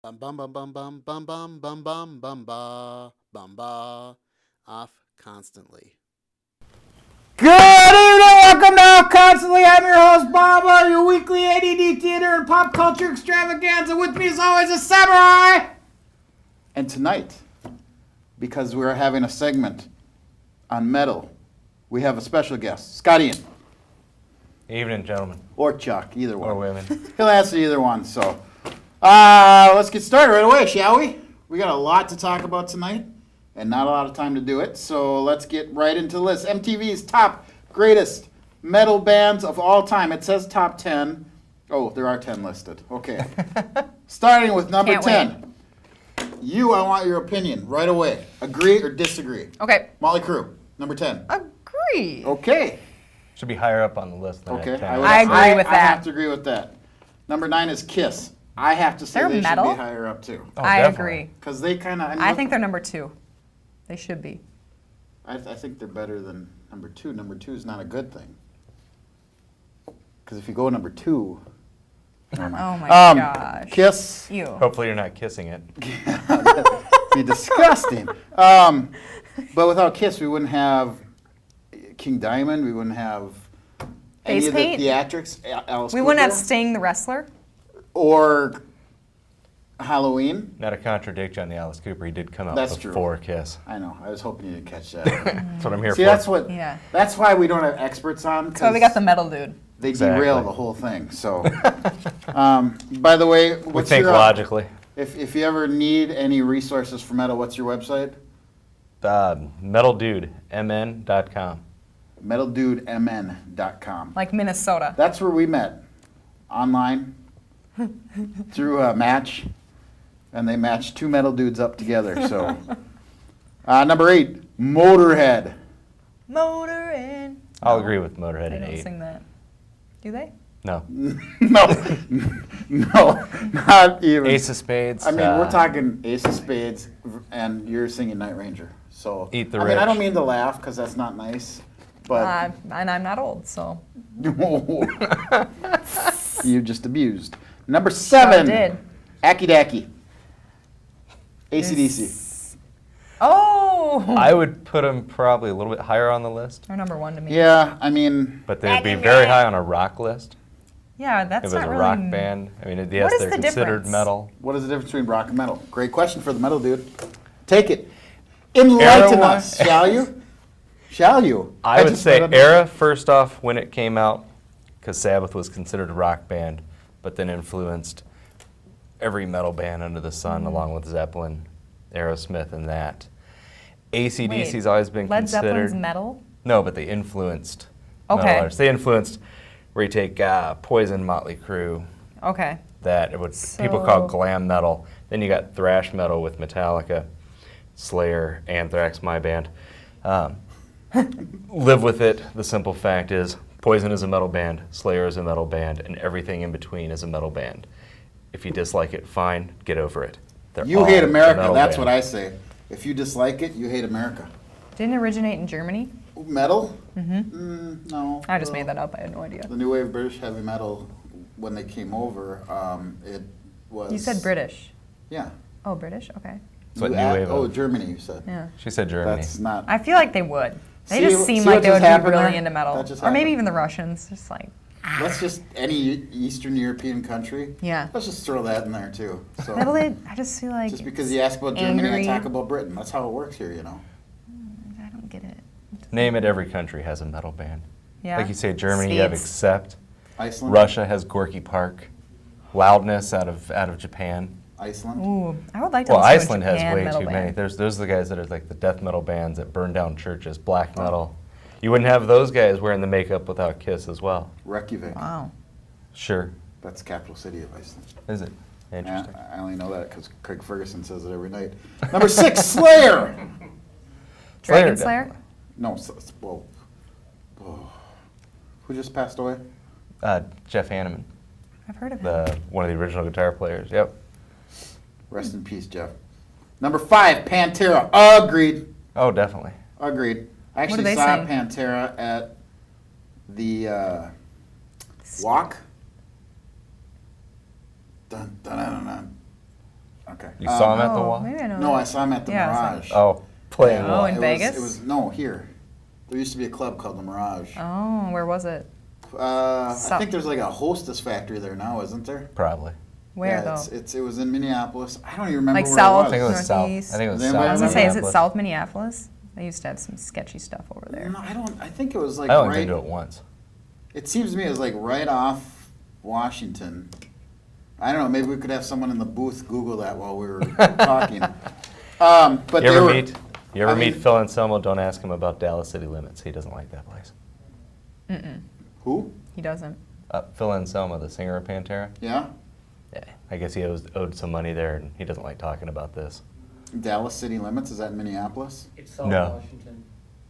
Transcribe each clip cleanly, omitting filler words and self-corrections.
Bum bum bum bum bum bum bum bum bum bum ba bum ba. Off constantly. Good evening, welcome to Off Constantly. I'm your host, Bamba, your weekly ADD theater and pop culture extravaganza. With me, as always, a samurai. And tonight, because we're having a segment on metal, we have a special guest, Scott Ian. Evening, gentlemen. Or Chuck, either one. Or women. He'll answer either one, so. Let's get started right away, shall we? We got a lot to talk about tonight, and not a lot of time to do it, so let's get right into the list. MTV's top greatest metal bands of all time. It says top 10. Oh, there are 10 listed. Okay. Starting with number Can't 10. I want your opinion right away. Agree or disagree? Okay. Molly Crew, number 10. Agree. Okay. Should be higher up on the list than Okay. at 10. I agree with I that. have to agree with that. Number 9 is Kiss. I have to say They're they metal? should be higher up too. Oh, I definitely. agree. Because they kind of. I think they're number 2. They should be. I think they're better than number 2. Number 2 is not a good thing. Because if you go number 2. Oh my gosh. Kiss. Ew. Hopefully you're not kissing it. That'd be disgusting. But without Kiss, we wouldn't have King Diamond. We wouldn't have any Face of the paint? theatrics. Alice We wouldn't have Cooper, Sting the wrestler. or Halloween. Not a contradiction on the Alice Cooper. He did come out That's true. before Kiss. I know. I was hoping you didn't catch that. That's what I'm here See, for. that's what. Yeah. That's why we don't have experts on. So we got the metal dude. They Exactly. derail the whole thing. So, by the way, we what's think your, logically. If you ever need any resources for metal, what's your website? MetalDudeMN.com. MetalDudeMN.com. Like Minnesota. That's where we met, online, through a match, and they matched 2 metal dudes up together. So, number 8, Motorhead. Motorhead. I'll agree with Motorhead They at don't 8. sing that. Do they? No. No, not even. Ace of Spades. I mean, we're talking Ace of Spades, and you're singing Night Ranger. So Eat the I mean, I don't Rich. mean to laugh because that's not nice, but And I'm not old, so. you just abused. Number 7, did. Aki Daki. AC/DC. Oh! I would put them probably a little bit higher on the list, They're number 1 to me. Yeah, I mean, but they'd be very high on a rock list. Yeah, If that's it was not a really. rock band. I mean, yes, is they're the considered difference? metal. what is the difference between rock and metal? Great question for the metal dude. Take it. Enlighten Era us, shall you? Shall you? I would just say read it. era, first off, when it came out, because Sabbath was considered a rock band, but then influenced every metal band under the sun, along with Zeppelin, Aerosmith, and that. AC/DC's always been Led considered. Zeppelin's metal? No, but they influenced Okay. metal artists. They influenced where you take Poison, Motley Crue, Okay. that what people call So- glam metal. Then you got thrash metal with Metallica, Slayer, Anthrax, my band. Live with it. The simple fact is Poison is a metal band, Slayer is a metal band, and everything in between is a metal band. If you dislike it, fine, get over it. They're You all hate a America. metal That's band. what I say. If you dislike it, you hate America. Didn't it originate in Germany? Metal? No. I just made that up. I had no idea. The new wave of British heavy metal, when they came over, it was. You said British. Yeah. Oh, British? Okay. That's what You new add- wave Oh, of. Germany, you said. Yeah. She said Germany. That's not. I feel like they would. They See- just seem see like what they just would be happened really there? into metal. That just Or maybe happened. even the Russians. Just like, Let's just any Eastern European country. yeah. Let's just throw that in there too. So Metal, I just feel like. just because you ask about Germany, angry. I talk about Britain. That's how it works here, you know. I don't get it. Name it, every country has a metal band. Yeah. Like you say, Germany, you have States. Accept. Iceland. Russia has Gorky Park. Loudness out of Japan. Iceland. Ooh, I would like to Well, listen to a Iceland has Japan way metal too band. many. There's the guys that are like the death metal bands that burn down churches, black metal. You wouldn't have those guys wearing the makeup without Kiss as well. Reykjavik. Wow. Sure. That's the capital city of Iceland. Is it? Yeah, Interesting. I only know that because Craig Ferguson says it every night. Number 6, Slayer. Dragon Slayer, Slayer? No, whoa. Oh. Who just passed away? Jeff Hanneman, I've heard of him. one of the original guitar players. Yep. Rest in peace, Jeff. Number 5, Pantera. Agreed. Oh, definitely. Agreed. I What do actually they saw sing? Pantera at the Walk. Dun, dun, dun, dun, dun. Okay. You saw him at the Oh, wall? maybe I know No, that. I saw him at the Yeah, I saw Mirage. Oh, playing And, Oh, wall. in it Vegas? Was no, here. There used to be a club called the Mirage. Oh, where was it? I So- think there's like a Hostess factory there now, isn't there? Probably. Where yeah, though? it was in Minneapolis. I don't even remember Like where south? I think it it was was. south. I Northeast? think it was Does south. anybody I was gonna say, is it Minneapolis. South Minneapolis? They used to have some sketchy stuff over there. No, I think it was like I only right. been to it once. It seems to me it was like right off Washington. I don't know. Maybe we could have someone in the booth Google that while we were talking. But You they ever were, meet? You ever I meet mean- Phil Anselmo? Don't ask him about Dallas City Limits. He doesn't like that place. Who? He doesn't. Phil Anselmo, the singer of Pantera. Yeah, Yeah, I guess he owed some money there, and he doesn't like talking about this. Dallas City Limits. Is that in Minneapolis? It's South No. Washington.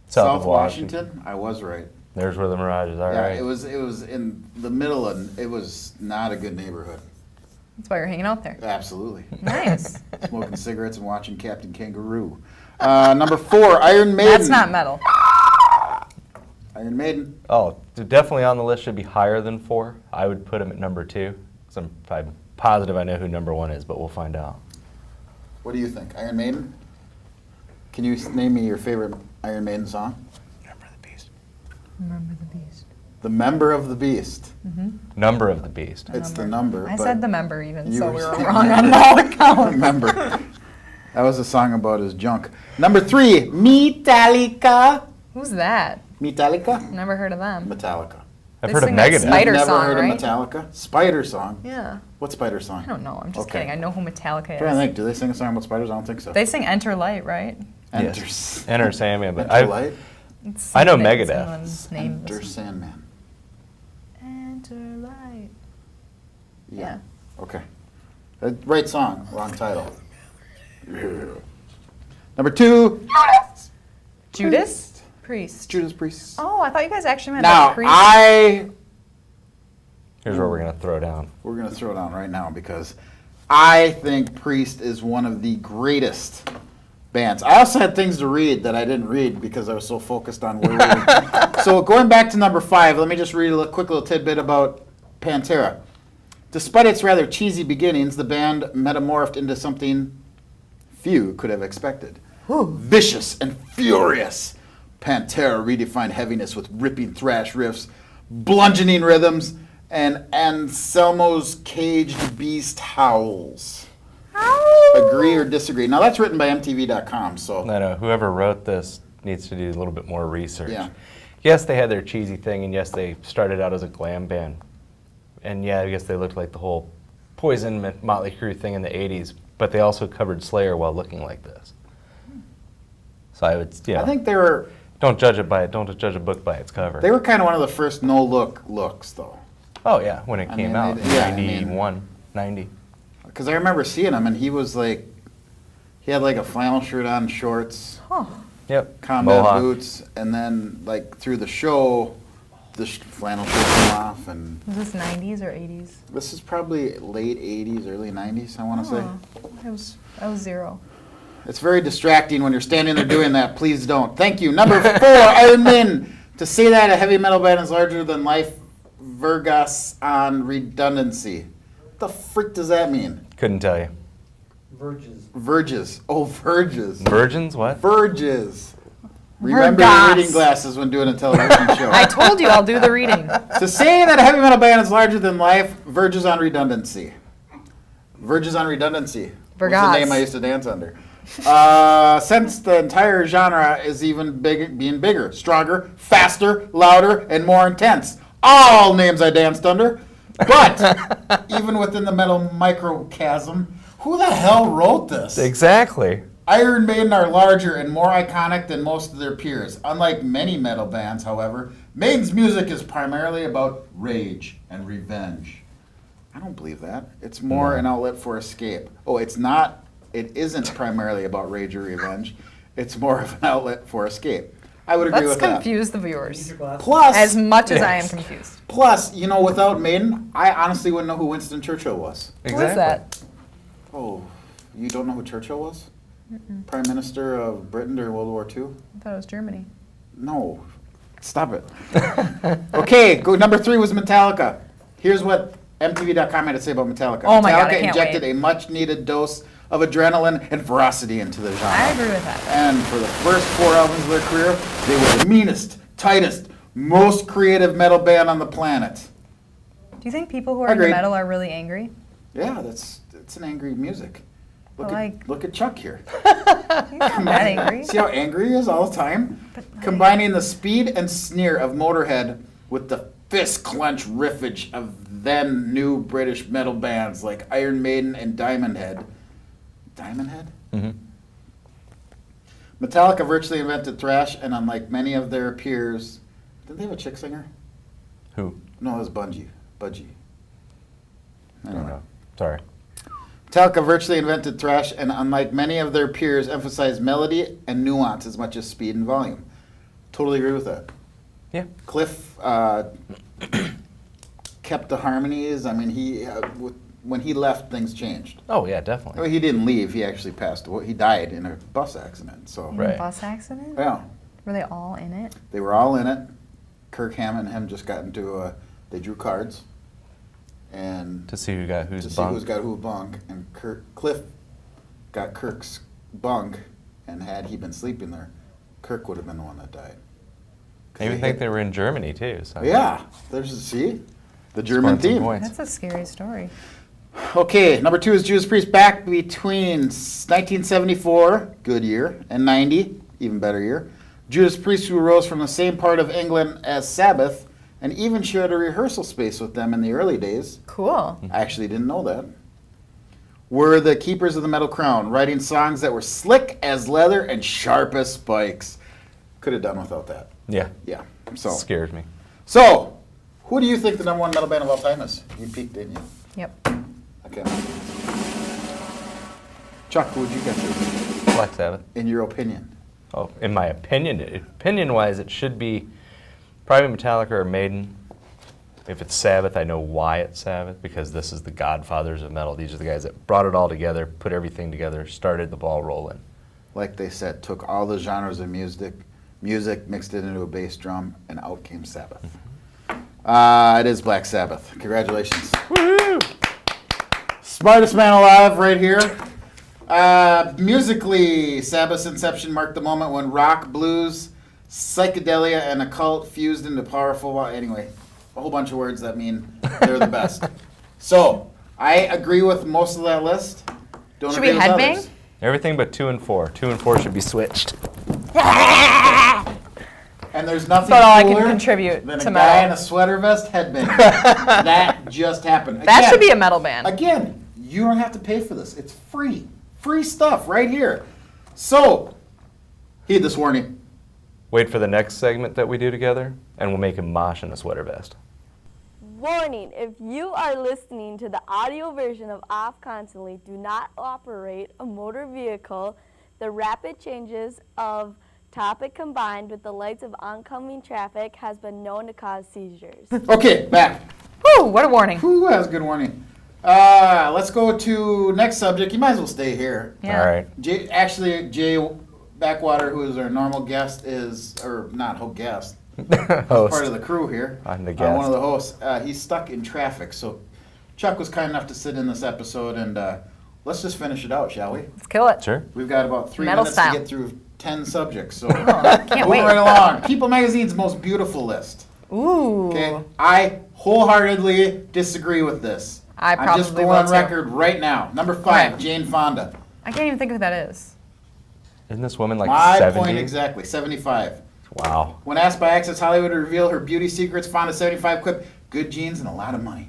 South of Washington. Washington. I was right. There's where the Mirage is. All yeah, right. it was in the middle, and it was not a good neighborhood. That's why you're hanging out there. Absolutely. Nice. Smoking cigarettes and watching Captain Kangaroo. Number 4, Iron Maiden. That's not metal. Iron Maiden. Oh, definitely on the list. Should be higher than 4. I would put him at number 2. 'Cause I'm positive I know who number 1 is, but we'll find out. What do you think? Iron Maiden? Can you name me your favorite Iron Maiden song? Number of the Beast. Remember the beast. The Member of the Beast. Number of the Beast. It's the number. I but said the member even, you so were we were saying- wrong on all accounts. Remember. That was a song about his junk. Number 3, Metallica. Who's that? Metallica? Never heard of them. Metallica. I've They heard of sing that Megadeth. Spider You've never song, heard right? of Metallica? Spider song. Yeah. What Spider song? I don't know. I'm just Okay. kidding. I know who Metallica I'm trying to is. think. Do they sing a song about spiders? I don't think so. They sing Enter Light, right? Enter, Yes. Enter Sandman, but Enter Light? It's I know something- Megadeth. someone's name Enter is- Sandman. Enter Light. Yeah. Yeah. Okay. Right song, wrong title. Number 2, Judas Priest. Judas Priest. Oh, I thought you guys actually meant Now, the priest. here's where we're going to throw down. We're going to throw it on right now because I think Priest is one of the greatest bands. I also had things to read that I didn't read because I was so focused on where we were. So going back to number 5, let me just read a quick little tidbit about Pantera. Despite its rather cheesy beginnings, the band metamorphed into something few could have expected. Vicious and furious. Pantera redefined heaviness with ripping thrash riffs, bludgeoning rhythms, and Anselmo's caged beast howls. Agree or disagree? Now that's written by MTV.com, so I know whoever wrote this needs to do a little bit more research. Yeah. Yes, they had their cheesy thing, and yes, they started out as a glam band. And yeah, I guess they looked like the whole Poison Motley Crue thing in the 80s, but they also covered Slayer while looking like this. So I would, yeah. I think they were Don't judge it by it. Don't just judge a book by its cover. kind of one of the first no-look looks, though. Oh yeah, when it I came mean, out, yeah, I mean- 91, 90. Because I remember seeing him, and he was like, he had like a flannel shirt on, shorts, Huh. Yep. combat Mohawk. boots, and then like through the show, the flannel shirt came off, and Was this 90s or 80s? this is probably late 80s, early 90s, I want to say. I was 0. It's very distracting when you're standing there doing that. Please don't. Thank you. Number 4, Iron Maiden. To say that a heavy metal band is larger than life, vergas on redundancy. What the freak does that mean? Couldn't tell you. Verges. Verges. Oh, verges. Virgins? What? Verges. Remember your Vergas. reading glasses when doing a television show. I told you I'll do the reading. To say that a heavy metal band is larger than life verges on redundancy. Verges on redundancy. Was the Vergas. name I used to dance under. Since the entire genre is even being bigger, stronger, faster, louder, and more intense. All names I danced under. But even within the metal microcosm, who the hell wrote this? Exactly. Iron Maiden are larger and more iconic than most of their peers. Unlike many metal bands, however, Maiden's music is primarily about rage and revenge. I don't believe that. It's more an outlet for escape. Oh, it's not. It isn't primarily about rage or revenge. It's more of an outlet for escape. I would agree Let's with that. confuse the Use viewers. your glasses. Plus, As much as I am confused. plus, you know, without Maiden, I honestly wouldn't know who Winston Churchill was. Who is that? Oh, you don't know who Churchill was? Prime Minister of Britain during World War II? I thought it was Germany. No, stop it. Okay, number 3 was Metallica. Here's what MTV.com had to say about Metallica. Oh my Metallica God, I can't injected wait. a much-needed dose of adrenaline and ferocity into the genre. I agree with that. And for the first 4 albums of their career, they were the meanest, tightest, most creative metal band on the planet. Do you think people who are into Agreed. metal are really angry? Yeah, it's an angry music. Look at Chuck here. He's not that angry. See how angry he is all the time? But, like- Combining the speed and sneer of Motorhead with the fist clench riffage of then new British metal bands like Iron Maiden and Diamond Head. Diamond Head? Mm-hmm. Metallica virtually invented thrash, and unlike many of their peers, didn't they have a chick singer? Who? No, it was Budgie. I don't Anyway. know. Sorry. Metallica virtually invented thrash, and unlike many of their peers, emphasized melody and nuance as much as speed and volume. Totally agree with that. Yeah. Cliff kept the harmonies. I mean, when he left, things changed. Oh, yeah, Well, definitely. he didn't leave. He actually passed away. He died in a bus accident. So, In Right. a bus accident? yeah, Were they all in it? they were all in it. Kirk Hammett and him just got into they drew cards. And To see who got who's to see bunk. who's got who bunk, and Cliff got Kirk's bunk, and had he been sleeping there, Kirk would have been the one that died. I even think they were in Germany, too. So. Yeah, the German Scored some team. points. That's a scary story. Okay, number 2 is Judas Priest, back between 1974, good year, and 90, even better year. Judas Priest, who rose from the same part of England as Sabbath, and even shared a rehearsal space with them in the early days. Cool. I actually didn't know that. Were the keepers of the metal crown, writing songs that were slick as leather and sharp as spikes. Could have done without that. Yeah. Yeah. So, Scares me. who do you think the number 1 metal band of all time is? You peeked, didn't you? Yep. Okay. Chuck, who would you get to, Black Sabbath. in your opinion? Oh, in my opinion, opinion-wise, it should be probably Metallica or Maiden. If it's Sabbath, I know why it's Sabbath, because this is the godfathers of metal. These are the guys that brought it all together, put everything together, started the ball rolling. Like they said, took all the genres of music, mixed it into a bass drum, and out came Sabbath. It is Black Sabbath. Congratulations. Woo! Smartest man alive right here. Musically, Sabbath's inception marked the moment when rock, blues, psychedelia, and occult fused into powerful... Anyway, a whole bunch of words that mean they're the best. So, I agree with most of that list. Don't Should agree we with headbang? others. Everything but 2 and 4. 2 and 4 should be switched. And there's nothing That's all I can cooler contribute than to a guy metal. in a sweater vest headband. That just happened. That Again, should be a metal band. Again, you don't have to pay for this. It's free. Free stuff right here. So, heed this warning. Wait for the next segment that we do together, and we'll make him mosh in a sweater vest. Warning, if you are listening to the audio version of Off Constantly, do not operate a motor vehicle. The rapid changes of topic combined with the lights of oncoming traffic has been known to cause seizures. Okay, back. Whew, what a warning. Who has a good warning? Let's go to next subject. You might as well stay here. Yeah. All right. Jay Backwater, who is our normal guest, or not guest, Host. part of the crew here. I'm the One guest. of the hosts. He's stuck in traffic, so Chuck was kind enough to sit in this episode, and let's just finish it out, shall we? Let's kill it. Sure. We've got about 3 Metal minutes style. to get through 10 subjects, so Can't moving wait. right along. People Magazine's most beautiful list. Ooh. Okay, I wholeheartedly disagree with this. I I'm just probably going will on too. record right now. Number 5, Okay. Jane Fonda. I can't even think who that is. Isn't this woman like My 70? point exactly, 75. Wow. When asked by Access Hollywood to reveal her beauty secrets, Fonda 75 quipped, "Good genes and a lot of money."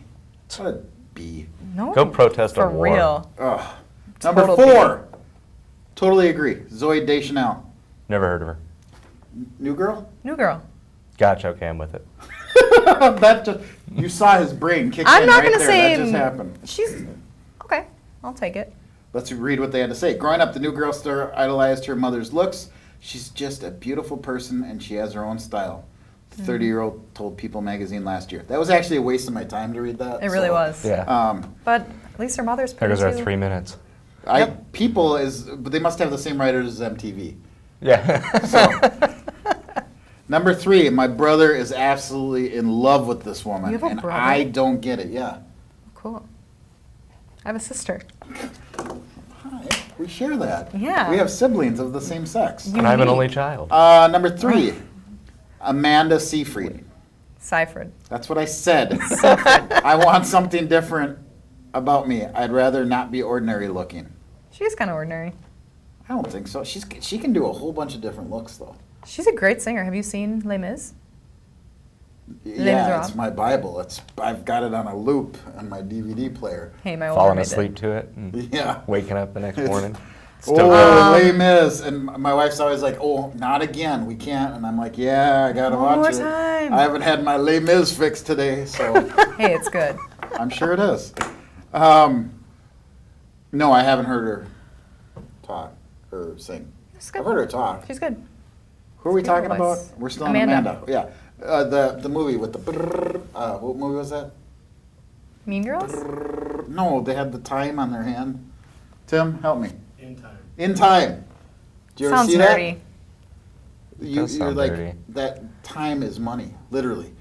What a B. No. Go protest For a war. real. Ugh. Number Total 4, totally agree, Zooey Deschanel. Never heard of her. New girl? New girl. Gotcha. Okay, I'm with it. You saw his brain kick I'm in not right gonna there. say That just happened. she's okay. I'll take it. Let's read what they had to say. Growing up, the new girl star idolized her mother's looks. She's just a beautiful person, and she has her own style. The 30-year-old told People magazine last year. That was actually a waste of my time to read that. It really so, was. Yeah. But at least her mother's There pretty goes our too. 3 minutes. People is, but they must have the same writers as MTV. Yeah. So, number 3, my brother is absolutely in love with this woman, You have a and brother? I don't get it. Yeah. Cool. I have a sister. Hi. We share that. Yeah. We have siblings of the same sex. And I'm an only child. Number 3, Amanda Seyfried. Seifried. That's what I said. I want something different about me. I'd rather not be ordinary looking. She's kind of ordinary. I don't think so. She can do a whole bunch of different looks, though. She's a great singer. Have you seen Les Mis? Yeah, Miserables. it's my Bible. I've got it on a loop on my DVD player. Hey, my older Falling made asleep to it and Yeah. waking up the next morning. Oh, Les Mis. And my wife's always like, oh, not again. We can't. And I'm like, yeah, I got to One watch more it. time. I haven't had my Les Mis fixed today, so Hey, it's good. I'm sure it is. No, I haven't heard her talk or sing. It's I've good. heard her talk. She's good. Who are we talking beautiful about? voice. We're still on Amanda. Amanda. Yeah. The movie with the what movie was that? Mean Girls? No, they had the time on their hand. Tim, help me. In time. In Time. Did you ever Sounds see nerdy. that? Does You're sound like, dirty. that time is money, literally.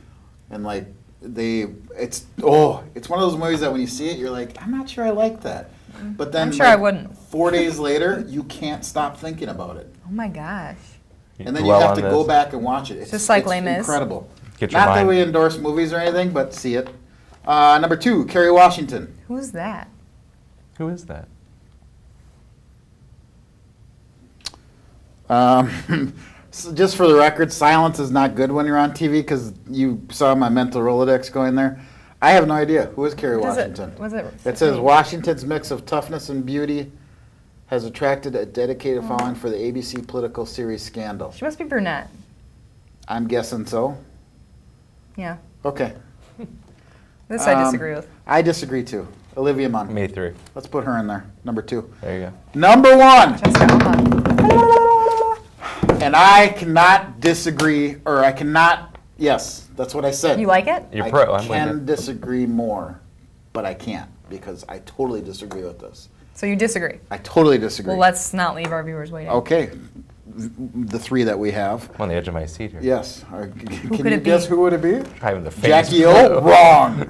And like, it's one of those movies that when you see it, you're like, I'm not sure I like that. But then I'm sure I wouldn't. 4 days later, you can't stop thinking about it. Oh my gosh. And then you Dwell have on to this. go back and watch it. It's Just like it's Les Mis. incredible. Get your Not that mind. we endorse movies or anything, but see it. Number 2, Kerry Washington. Who's that? Who is that? So just for the record, silence is not good when you're on TV because you saw my mental Rolodex going there. I have no idea. Who is Kerry Washington? It says Washington's mix of toughness and beauty has attracted a dedicated following for the ABC political series Scandal. She must be brunette. I'm guessing so. Yeah. Okay. This I disagree with. I disagree too. Olivia Munn. Me 3. Let's put her in there. Number 2. There you go. Number 1. Jessica Alba. And I cannot disagree, or I cannot, yes, that's what I said. You like it? You're pro. I I'm can with you. disagree more, but I can't because I totally disagree with this. So you disagree? I totally disagree. Well, let's not leave our viewers waiting. Okay, the 3 that we have. I'm on the edge of my seat here. Yes. Can could you it be? guess who would it be? Driving the famous Jackie O? pro. Wrong.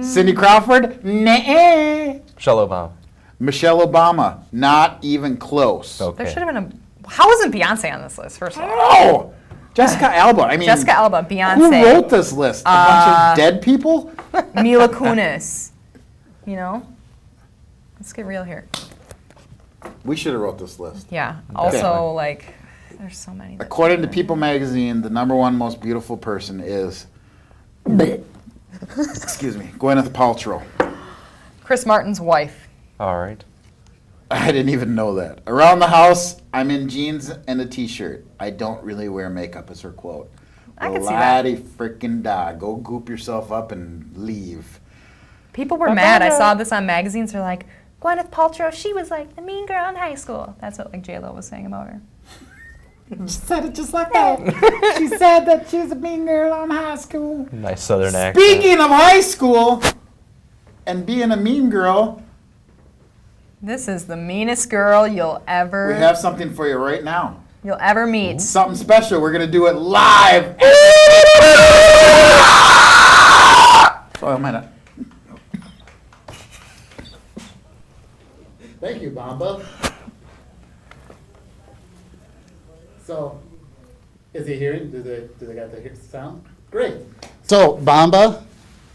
Cindy Crawford? Nah. Michelle Obama. Michelle Obama? Not even close. Okay. There should have been a. How isn't Beyonce on this list? First of all, Oh! Jessica Alba. I mean, Jessica Alba, who Beyonce, wrote this list? A bunch of dead people? Mila Kunis. You know, let's get real here. We should have wrote this list. Yeah. Also, Definitely. like, there's so many. that According to should've People magazine, the number 1 most beautiful person is, excuse me, Gwyneth Paltrow. been. Chris Martin's wife. All right. I didn't even know that. Around the house, I'm in jeans and a t-shirt. I don't really wear makeup, is her quote. I can see that. Lottie frickin' da. Go goop yourself up and leave. People were mad. I saw this on magazines. They're like, Gwyneth Paltrow, she was like the mean girl in high school. That's what like J-Lo was saying about her. She said it just like that. She said that she was a mean girl in high school. Nice southern accent. Speaking of high school and being a mean girl, This is the meanest girl you'll we ever have something for you right now. meet. Something special. We're going to do it live. Oh, a minute. Thank you, Bamba. So, is he hearing? Do they got the sound? Great. So, Bamba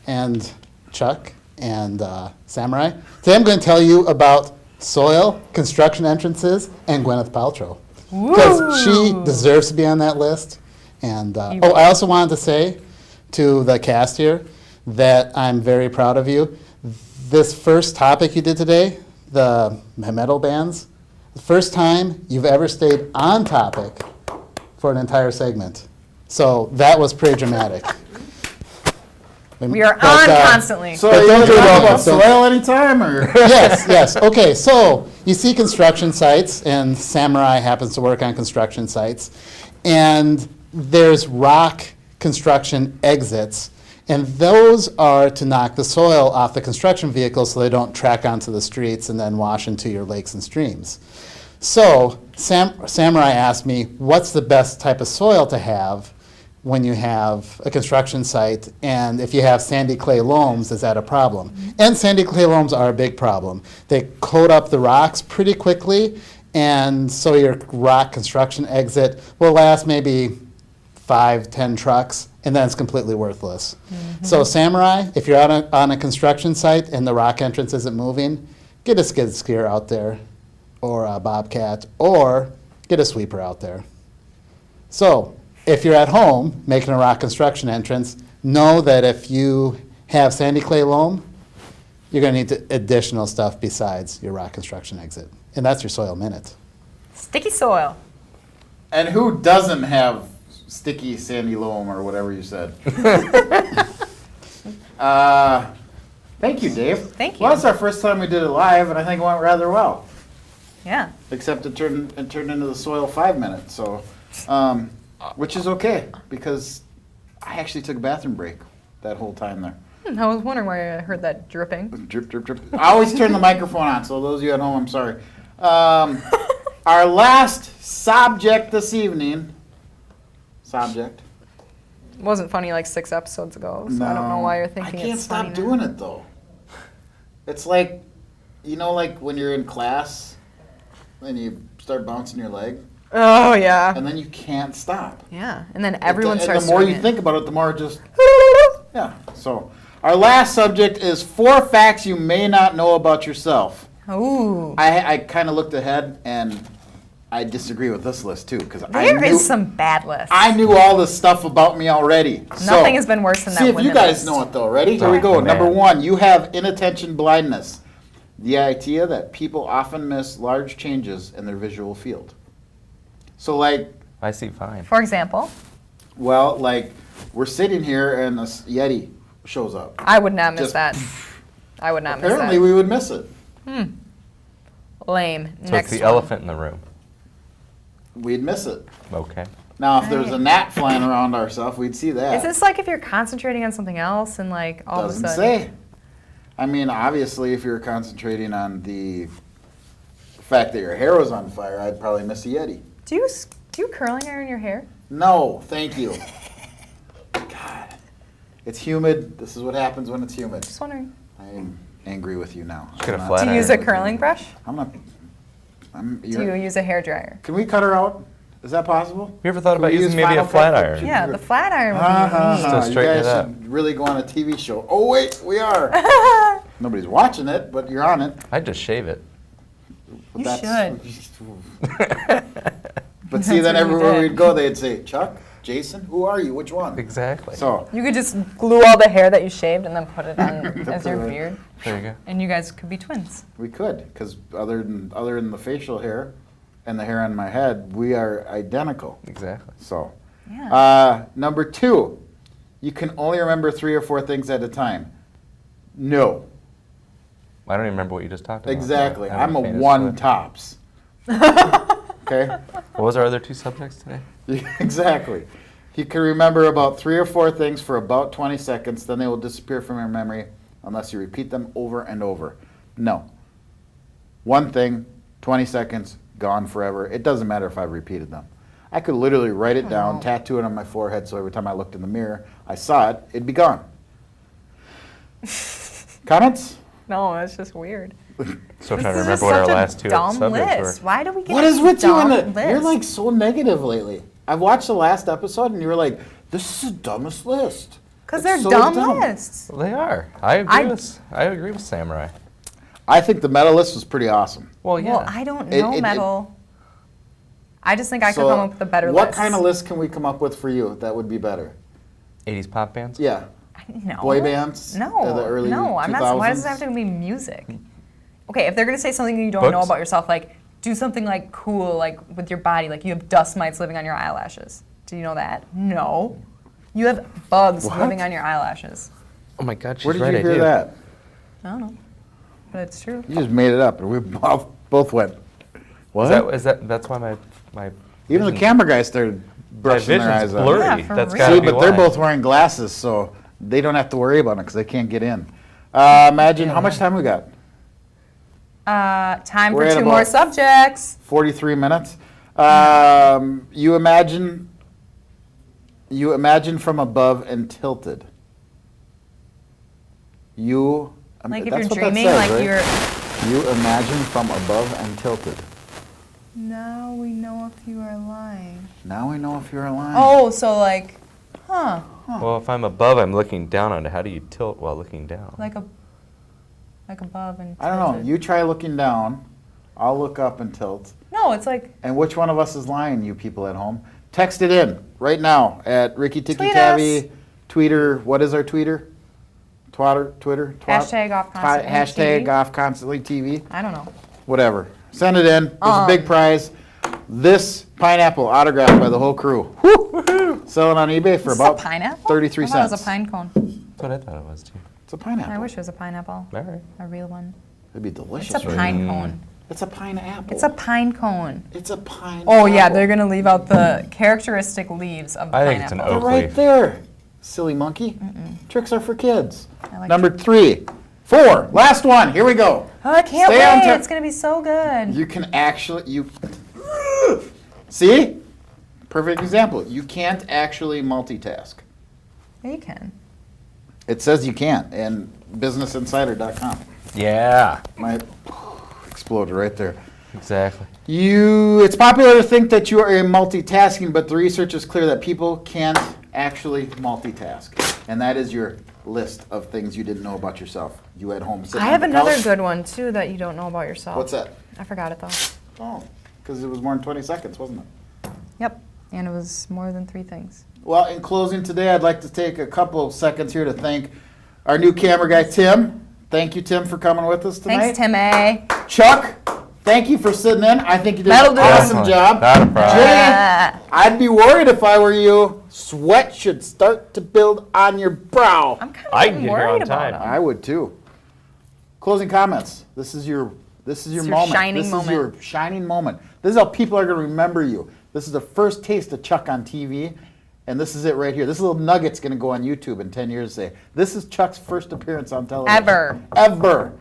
and Chuck and Samurai. Today I'm going to tell you about soil, construction entrances, and Gwyneth Paltrow. Because she deserves to be on that list. And I also wanted to say to the cast here that I'm very proud of you. This first topic you did today, the metal bands, the first time you've ever stayed on topic for an entire segment. So that was pretty dramatic. We are But, on constantly. So But you don't want do to talk that. about soil anytime, or? Yes. Okay, so you see construction sites, and Samurai happens to work on construction sites, and there's rock construction exits, and those are to knock the soil off the construction vehicles so they don't track onto the streets and then wash into your lakes and streams. So Samurai asked me, what's the best type of soil to have when you have a construction site, and if you have sandy clay loams, is that a problem? And sandy clay loams are a big problem. They coat up the rocks pretty quickly, and so your rock construction exit will last maybe 5-10 trucks, and then it's completely worthless. So Samurai, if you're on a construction site and the rock entrance isn't moving, get a skid steer out there, or a bobcat, or get a sweeper out there. So if you're at home making a rock construction entrance, know that if you have sandy clay loam, you're going to need additional stuff besides your rock construction exit. And that's your soil minute. Sticky soil. And who doesn't have sticky sandy loam or whatever you said? Thank you, Dave. Thank you. Well, that's our first time we did it live, and I think it went rather well. Yeah. Except it turned into the soil 5 minutes, so, which is okay, because I actually took a bathroom break that whole time there. I was wondering why I heard that dripping. Drip, drip, drip. I always turn the microphone on, so those of you at home, I'm sorry. Our last subject this evening. Subject. It wasn't funny like 6 episodes ago, so I don't know why you're thinking I can't it's funny stop now. doing it though. It's like, you know, like when you're in class and you start bouncing your leg, Oh, yeah. and then you can't stop. Yeah. And then everyone And starts the more doing you it. think about it, the more it just. Yeah. So our last subject is 4 facts you may not know about yourself. Ooh. I kind of looked ahead and I disagree with this list too because There is some bad lists. I knew all this stuff about me already. Nothing has been worse than that See if you women guys list. know it though. Ready? Here we Oh, go. man. Number 1, you have inattention blindness. The idea that people often miss large changes in their visual field. So like, I see fine. For example, well, like we're sitting here and a Yeti shows up. I would not miss Just- that. I would not Apparently miss we would miss it. that. Lame. So Next it's the one. elephant in the room. We'd miss it. Okay. Now, if there was a Right. gnat flying around ourselves, we'd see that. Is this like if you're concentrating on something else and like all Doesn't of a sudden? say. I mean, obviously, if you're concentrating on the fact that your hair was on fire, I'd probably miss a Yeti. Do you curling iron your hair? No, thank you. God, it's humid. This is what happens when it's humid. Just wondering. I'm angry with you now. Just get a I'm not- flat Do you iron. use a curling brush? I'm not. Do you use a hair dryer? Can we cut her out? Is that possible? You ever thought Can we about using use maybe a Final Cut flat for- iron? Yeah, the flat iron would be Still You straighten guys it up. should really go on a TV show. Oh wait, we are. Nobody's watching it, but you're on it. I'd just shave it. But You But see, then That's what we everywhere did. we'd go, they'd say, Chuck, Jason, who are you? Which one? Exactly. So, You could just glue all the hair that you shaved and then put it on as your Put it- beard, There you go. and you guys could be twins. we could, because other than the facial hair and the hair on my head, we are identical. Exactly. So, Yeah. number 2, you can only remember 3 or 4 things at a time. No, I don't even remember what you just talked about. exactly. I have I'm a faintest 1 clue. tops. Okay? What was our other 2 subjects today? Exactly. You can remember about 3 or 4 things for about 20 seconds, then they will disappear from your memory unless you repeat them over and over. No. 1 thing, 20 seconds, gone forever. It doesn't matter if I've repeated them. I could literally write it down, tattoo it on my forehead, so every time I looked in the mirror, I saw it, it'd be gone. Comments? No, it's just weird. Still This trying to is remember just what our such a last 2 dumb subjects list. were. Why do we get What a is with you dumb in the? You're list? like so negative lately. I've watched the last episode and you were like, "This is the dumbest list." Because It's they're so dumb dumb. lists. Well, they are. I agree with Samurai. I think the meta list was pretty awesome. Well, yeah. Well, I don't It- know it- metal. I just think I could So, come up with a better what list. kind of list can we come up with for you that would be better? 80s pop bands? Yeah, No. boy bands. No. of the early no, I'm not. Why does it 2000s? have to be music? Okay, if they're gonna say something you don't know Books? about yourself, like do something like cool, like with your body, like you have dust mites living on your eyelashes. Do you know that? No. You have bugs What? living on your eyelashes. Oh my God, she's Where did right. you I hear do. that? I don't know, but it's true. You just made it up, and we both went. What? That's why my Even the vision- camera guy started my brushing their vision's eyes out. blurry. Yeah, for That's real. gotta See, be but they're why. both wearing glasses, so they don't have to worry about it because they can't get in. Imagine how much time we got? Time We're for at 2 more about- subjects. 43 minutes. You imagine You imagine from above and tilted. You. Like if that's you're what that dreaming, says, like right? you're. You imagine from above and tilted. Now we know if you are lying. Now we know if you're lying. Oh, so like, huh? Well, if I'm above, I'm looking down on it. How do you tilt while looking down? Like above and. I don't know. tilted. You try looking down. I'll look up and tilt. No, it's like. And which one of us is lying, you people at home? Text it in right now at Ricky Tikki Tweet Tavi, us. Tweeter. What is our tweeter? Twitter? Hashtag OffConstantlyTV. Hashtag OffConstantlyTV. I don't know. Whatever. Send it in. There's a big prize. This pineapple autographed by the whole crew. Woo! Selling on eBay for Is this about a pineapple? 33 I thought it was cents. a pine cone. That's what I thought it was too. It's a pineapple. I wish it was a pineapple. All right. A real one. It'd be delicious. It's a right? pine cone. It's a pineapple. It's a pine cone. It's a pineapple. Oh yeah, they're gonna leave out the characteristic leaves of the I think it's an pineapple. oak They're right leaf. there. Silly monkey. Tricks are for kids. I like Number 3. 4. Last one. Here we go. Oh, I can't Stay on wait. top. It's gonna be so good. You can actually see? Perfect example. You can't actually multitask. Yeah, you can. It says you can't in businessinsider.com. Yeah. My exploded right there. Exactly. It's popular to think that you are multitasking, but the research is clear that people can't actually multitask. And that is your list of things you didn't know about yourself. You at home sitting I on have the another couch. good one too that you don't know about yourself. What's that? I forgot it though. Oh, because it was more than 20 seconds, wasn't it? Yep. And it was more than 3 things. Well, in closing today, I'd like to take a couple seconds here to thank our new camera guy, Tim. Thank you, Tim, for coming with us tonight. Thanks, Timmy. Chuck, thank you for sitting in. I think you did That'll an do. awesome job. Not a problem. Jay, I'd be worried if I were you. Sweat should start to build on your brow. I'm kind I of can get here worried on about time. him. I would too. Closing comments. This is your your moment. shining this moment. is your shining moment. This is how people are going to remember you. This is the first taste of Chuck on TV, and this is it right here. This little nugget's going to go on YouTube in 10 years. Say, this is Chuck's first appearance on television. Ever.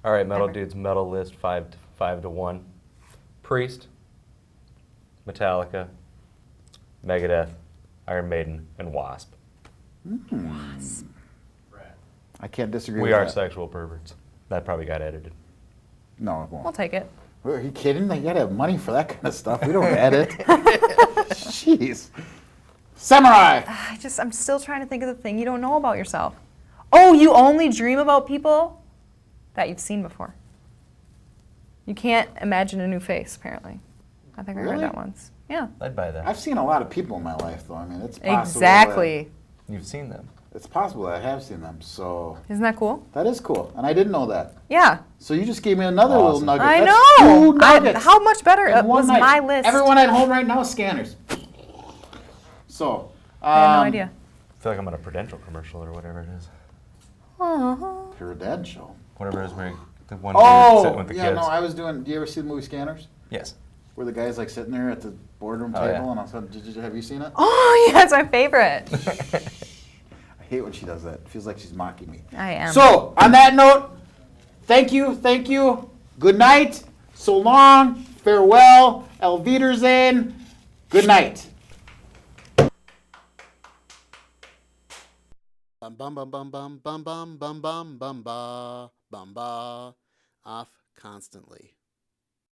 All right, metal dudes, metal list 5 to 1. Priest, Metallica, Megadeth, Iron Maiden, and Wasp. I can't disagree We with are that. sexual perverts. That probably got edited. No, it We'll won't. take it. Are you kidding? You got to have money for that kind of stuff. We don't edit. Jeez. Samurai. I'm still trying to think of the thing you don't know about yourself. Oh, you only dream about people that you've seen before. You can't imagine a new face, apparently. I think I Really? heard that once. Yeah. I'd buy that. I've seen a lot of people in my life, though. I mean, it's possible. Exactly. You've seen them. It's possible that I have seen them, so Isn't that cool? that is cool, and I didn't know that. Yeah. So you just gave me another little Awesome. nugget. I That's know. 2 nuggets How much better in one was night. my list? Everyone at home right now, scanners. So, I had no idea. I feel like I'm on a Prudential commercial or whatever it is. Prudential. Whatever it is where the one dude sitting with the yeah, kids. no, I was doing. Do you ever see the movie Scanners? Yes. Where the guy's like sitting there at the boardroom Oh, table, yeah. and all of a sudden, have you seen it? Oh, yeah, it's my favorite. I hate when she does that. It feels like she's mocking me. I am. So, on that note, thank you. Good night. So long. Farewell. El Wiedersehen. Good night. Bum bum bum bum bum bum bum bum bum bum ba bum ba. Off constantly.